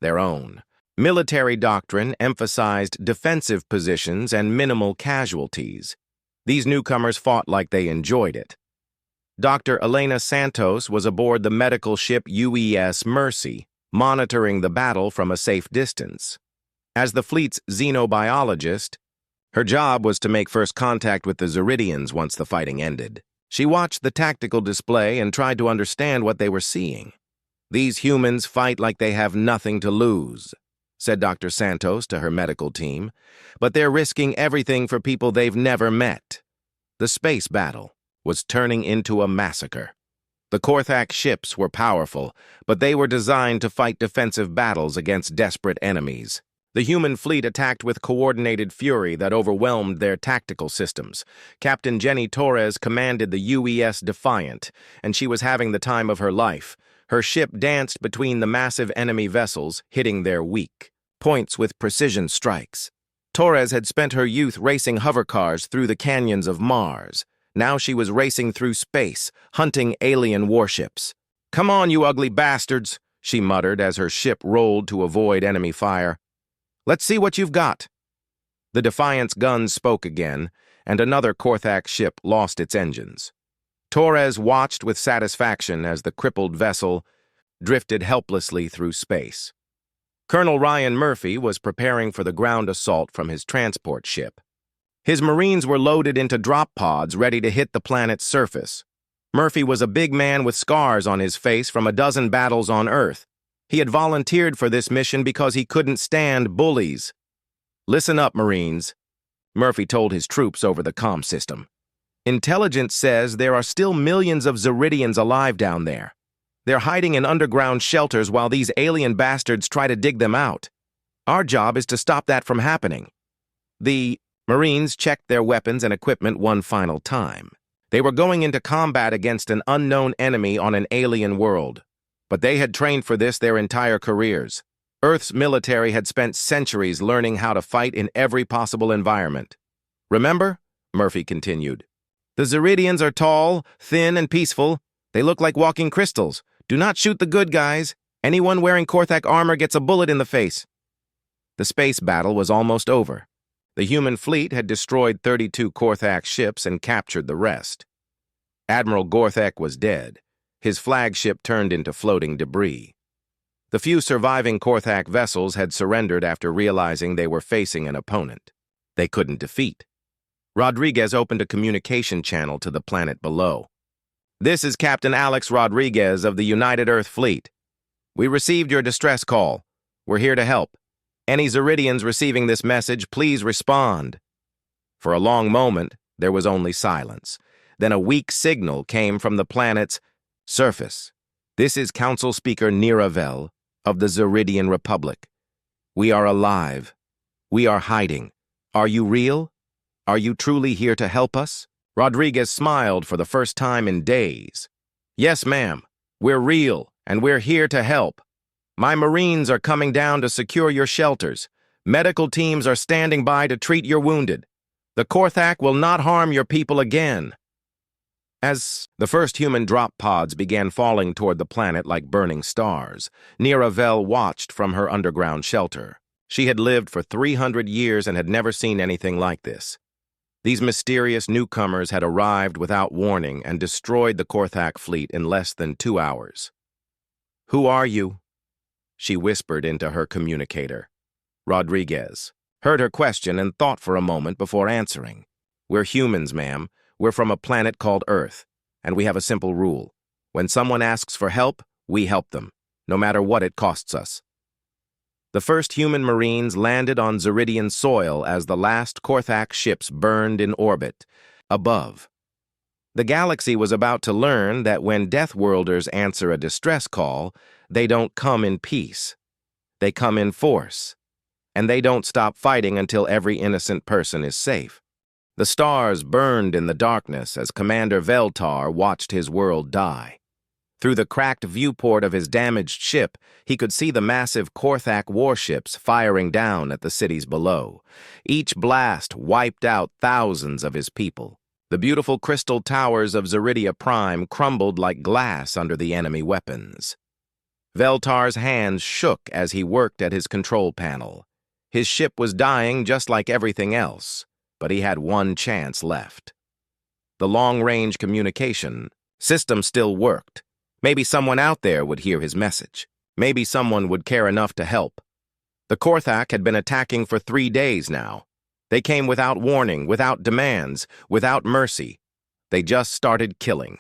Their own military doctrine emphasized defensive positions and minimal casualties. These newcomers fought like they enjoyed it. Dr. Elena Santos was aboard the medical ship UES Mercy, monitoring the battle from a safe distance. As the fleet's xenobiologist, her job was to make first contact with the Zeridians once the fighting ended. She watched the tactical display and tried to understand what they were seeing. These humans fight like they have nothing to lose. said Dr. Santos to her medical team, "but they're risking everything for people they've never met." The space battle was turning into a massacre. The Korthak ships were powerful, but they were designed to fight defensive battles against desperate enemies. The human fleet attacked with coordinated fury that overwhelmed their tactical systems. Captain Jenny Torres commanded the UES Defiant, and she was having the time of her life. Her ship danced between the massive enemy vessels, hitting their weak points with precision strikes. Torres had spent her youth racing hovercars through the canyons of Mars. Now she was racing through space, hunting alien warships. "Come on, you ugly bastards," she muttered as her ship rolled to avoid enemy fire. "Let's see what you've got." The Defiant's guns spoke again, and another Korthak ship lost its engines. Torres watched with satisfaction as the crippled vessel drifted helplessly through space. Colonel Ryan Murphy was preparing for the ground assault from his transport ship. His Marines were loaded into drop pods ready to hit the planet's surface. Murphy was a big man with scars on his face from a dozen battles on Earth. He had volunteered for this mission because he couldn't stand bullies. "Listen up, Marines," Murphy told his troops over the comm system. "Intelligence says there are still millions of Zeridians alive down there. They're hiding in underground shelters while these alien bastards try to dig them out. Our job is to stop that from happening." The Marines checked their weapons and equipment one final time. They were going into combat against an unknown enemy on an alien world. But they had trained for this their entire careers. Earth's military had spent centuries learning how to fight in every possible environment. "Remember?" Murphy continued. "The Zeridians are tall, thin, and peaceful. They look like walking crystals. Do not shoot the good guys. Anyone wearing Korthak armor gets a bullet in the face." The space battle was almost over. The human fleet had destroyed 32 Korthak ships and captured the rest. Admiral Gorthek was dead. His flagship turned into floating debris. The few surviving Korthak vessels had surrendered after realizing they were facing an opponent they couldn't defeat. Rodriguez opened a communication channel to the planet below. "This is Captain Alex Rodriguez of the United Earth Fleet. We received your distress call. We're here to help. Any Zeridians receiving this message, please respond." For a long moment, there was only silence. Then a weak signal came from the planet's surface. "This is Council Speaker Niravel of the Zeridian Republic. We are alive. We are hiding. Are you real? Are you truly here to help us?" Rodriguez smiled for the first time in days. "Yes, ma'am. We're real, and we're here to help. My Marines are coming down to secure your shelters. Medical teams are standing by to treat your wounded. The Korthak will not harm your people again." As the first human drop pods began falling toward the planet like burning stars, Niravel watched from her underground shelter. She had lived for 300 years and had never seen anything like this. These mysterious newcomers had arrived without warning and destroyed the Korthak fleet in less than 2 hours. "Who are you?" she whispered into her communicator. Rodriguez heard her question and thought for a moment before answering. "We're humans, ma'am. We're from a planet called Earth, and we have a simple rule. When someone asks for help, we help them, no matter what it costs us." The first human Marines landed on Zeridian soil as the last Korthak ships burned in orbit above. The galaxy was about to learn that when Deathworlders answer a distress call, they don't come in peace. They come in force, and they don't stop fighting until every innocent person is safe. The stars burned in the darkness as Commander Veltar watched his world die. Through the cracked viewport of his damaged ship, he could see the massive Korthak warships firing down at the cities below. Each blast wiped out thousands of his people. The beautiful crystal towers of Zeridia Prime crumbled like glass under the enemy weapons. Veltar's hands shook as he worked at his control panel. His ship was dying just like everything else, but he had one chance left. The long-range communication system still worked. Maybe someone out there would hear his message. Maybe someone would care enough to help. The Korthak had been attacking for 3 days now. They came without warning, without demands, without mercy. They just started killing.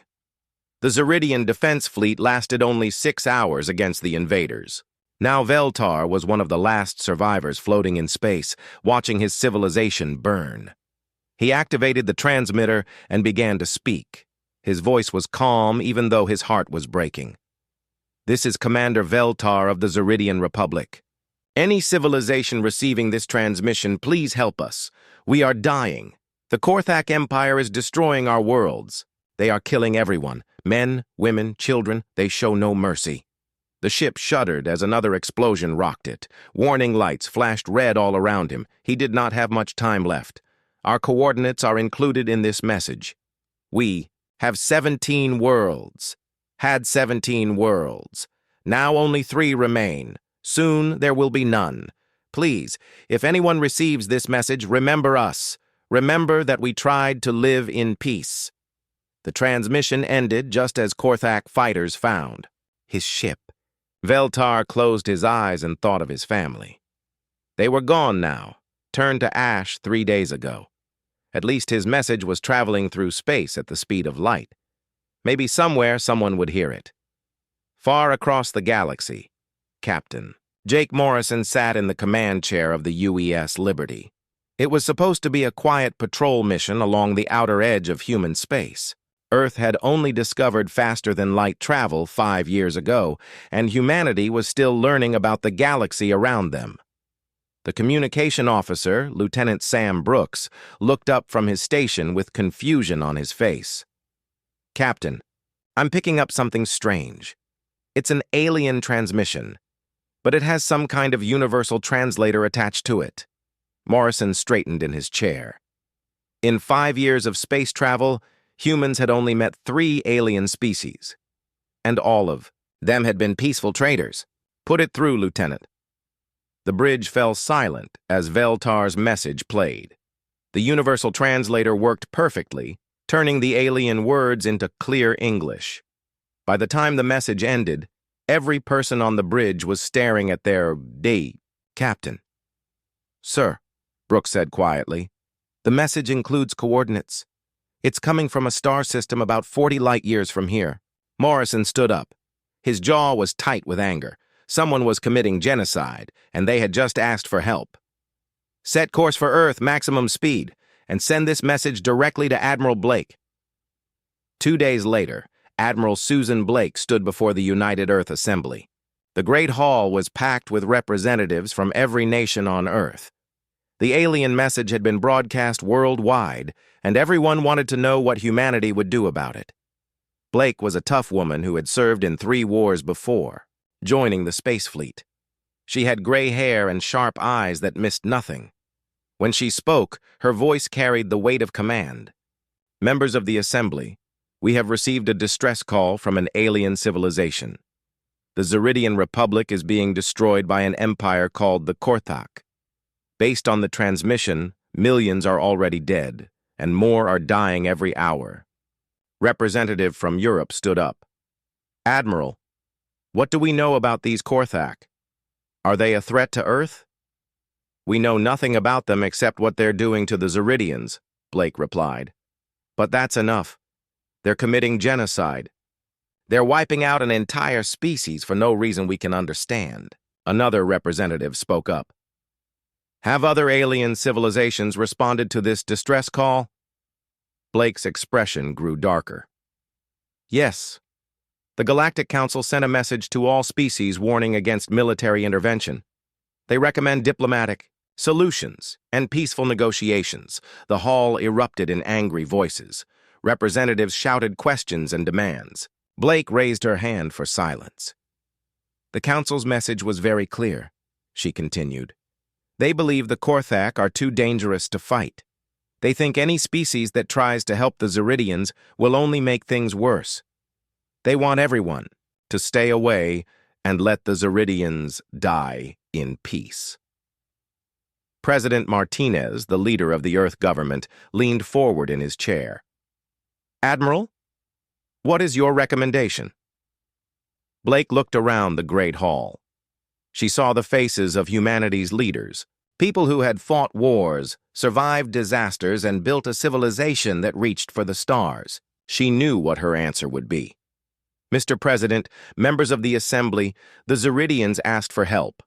The Zeridian defense fleet lasted only 6 hours against the invaders. Now Veltar was one of the last survivors floating in space, watching his civilization burn. He activated the transmitter and began to speak. His voice was calm even though his heart was breaking. "This is Commander Veltar of the Zeridian Republic. Any civilization receiving this transmission, please help us. We are dying. The Korthak Empire is destroying our worlds. They are killing everyone. Men, women, children. They show no mercy." The ship shuddered as another explosion rocked it. Warning lights flashed red all around him. He did not have much time left. "Our coordinates are included in this message. We have 17 worlds. Had 17 worlds. Now only 3 remain. Soon there will be none. Please, if anyone receives this message, remember us. Remember that we tried to live in peace." The transmission ended just as Korthak fighters found his ship. Veltar closed his eyes and thought of his family. They were gone now, turned to ash 3 days ago. At least his message was traveling through space at the speed of light. Maybe somewhere someone would hear it. Far across the galaxy, Captain Jake Morrison sat in the command chair of the UES Liberty. It was supposed to be a quiet patrol mission along the outer edge of human space. Earth had only discovered faster-than-light travel 5 years ago, and humanity was still learning about the galaxy around them. The communication officer, Lieutenant Sam Brooks, looked up from his station with confusion on his face. "Captain, I'm picking up something strange. It's an alien transmission, but it has some kind of universal translator attached to it." Morrison straightened in his chair. In 5 years of space travel, humans had only met 3 alien species, and all of them had been peaceful traders. "Put it through, Lieutenant." The bridge fell silent as Veltar's message played. The universal translator worked perfectly, turning the alien words into clear English. By the time the message ended, every person on the bridge was staring at their Captain. "Sir," Brooks said quietly, "the message includes coordinates. It's coming from a star system about 40 light-years from here." Morrison stood up. His jaw was tight with anger. Someone was committing genocide, and they had just asked for help. "Set course for Earth, maximum speed, and send this message directly to Admiral Blake." 2 days later, Admiral Susan Blake stood before the United Earth Assembly. The Great Hall was packed with representatives from every nation on Earth. The alien message had been broadcast worldwide, and everyone wanted to know what humanity would do about it. Blake was a tough woman who had served in 3 wars before, joining the space fleet. She had gray hair and sharp eyes that missed nothing. When she spoke, her voice carried the weight of command. "Members of the Assembly, we have received a distress call from an alien civilization. The Zeridian Republic is being destroyed by an empire called the Korthak. Based on the transmission, millions are already dead, and more are dying every hour." Representative from Europe stood up. "Admiral, what do we know about these Korthak? Are they a threat to Earth?" "We know nothing about them except what they're doing to the Zeridians," Blake replied. "But that's enough. They're committing genocide. They're wiping out an entire species for no reason we can understand." Another representative spoke up. "Have other alien civilizations responded to this distress call?" Blake's expression grew darker. "Yes. The Galactic Council sent a message to all species warning against military intervention. They recommend diplomatic solutions and peaceful negotiations." The hall erupted in angry voices. Representatives shouted questions and demands. Blake raised her hand for silence. "The Council's message was very clear," she continued. "They believe the Korthak are too dangerous to fight. They think any species that tries to help the Zeridians will only make things worse. They want everyone to stay away and let the Zeridians die in peace." President Martinez, the leader of the Earth government, leaned forward in his chair. "Admiral, what is your recommendation?" Blake looked around the Great Hall. She saw the faces of humanity's leaders, people who had fought wars, survived disasters, and built a civilization that reached for the stars. She knew what her answer would be. Mr. President, members of the Assembly, the Zeridians asked for help.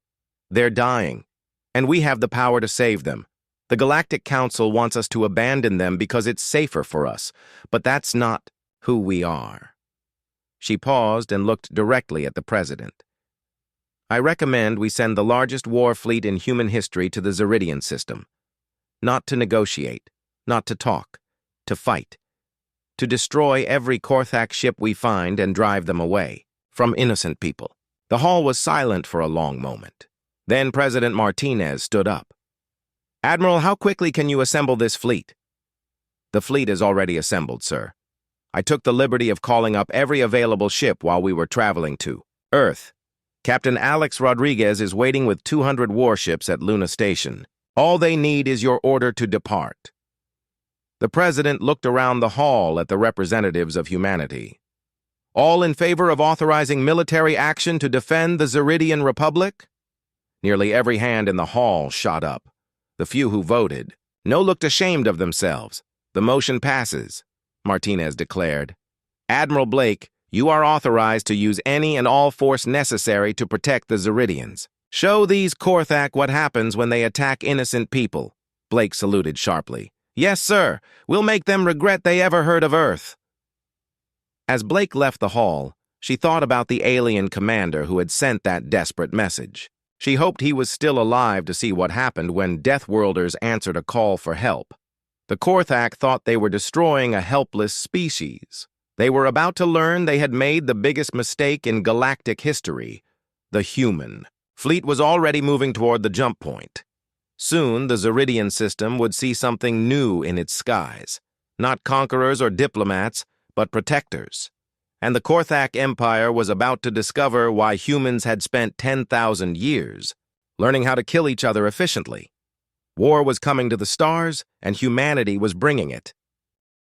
They're dying, and we have the power to save them. The Galactic Council wants us to abandon them because it's safer for us, but that's not who we are. She paused and looked directly at the President. I recommend we send the largest war fleet in human history to the Zeridian system. Not to negotiate, not to talk, to fight. To destroy every Korthak ship we find and drive them away from innocent people. The hall was silent for a long moment. Then President Martinez stood up. Admiral, how quickly can you assemble this fleet? The fleet is already assembled, sir. I took the liberty of calling up every available ship while we were traveling to Earth. Captain Alex Rodriguez is waiting with 200 warships at Luna Station. All they need is your order to depart. The President looked around the hall at the representatives of humanity. All in favor of authorizing military action to defend the Zeridian Republic? Nearly every hand in the hall shot up. The few who voted, no, looked ashamed of themselves. The motion passes, Martinez declared. Admiral Blake, you are authorized to use any and all force necessary to protect the Zeridians. Show these Korthak what happens when they attack innocent people. Blake saluted sharply. Yes, sir. We'll make them regret they ever heard of Earth. As Blake left the hall, she thought about the alien commander who had sent that desperate message. She hoped he was still alive to see what happened when Deathworlders answered a call for help. The Korthak thought they were destroying a helpless species. They were about to learn they had made the biggest mistake in galactic history, the human. Fleet was already moving toward the jump point. Soon, the Zeridian system would see something new in its skies. Not conquerors or diplomats, but protectors. And the Korthak Empire was about to discover why humans had spent 10,000 years learning how to kill each other efficiently. War was coming to the stars, and humanity was bringing it.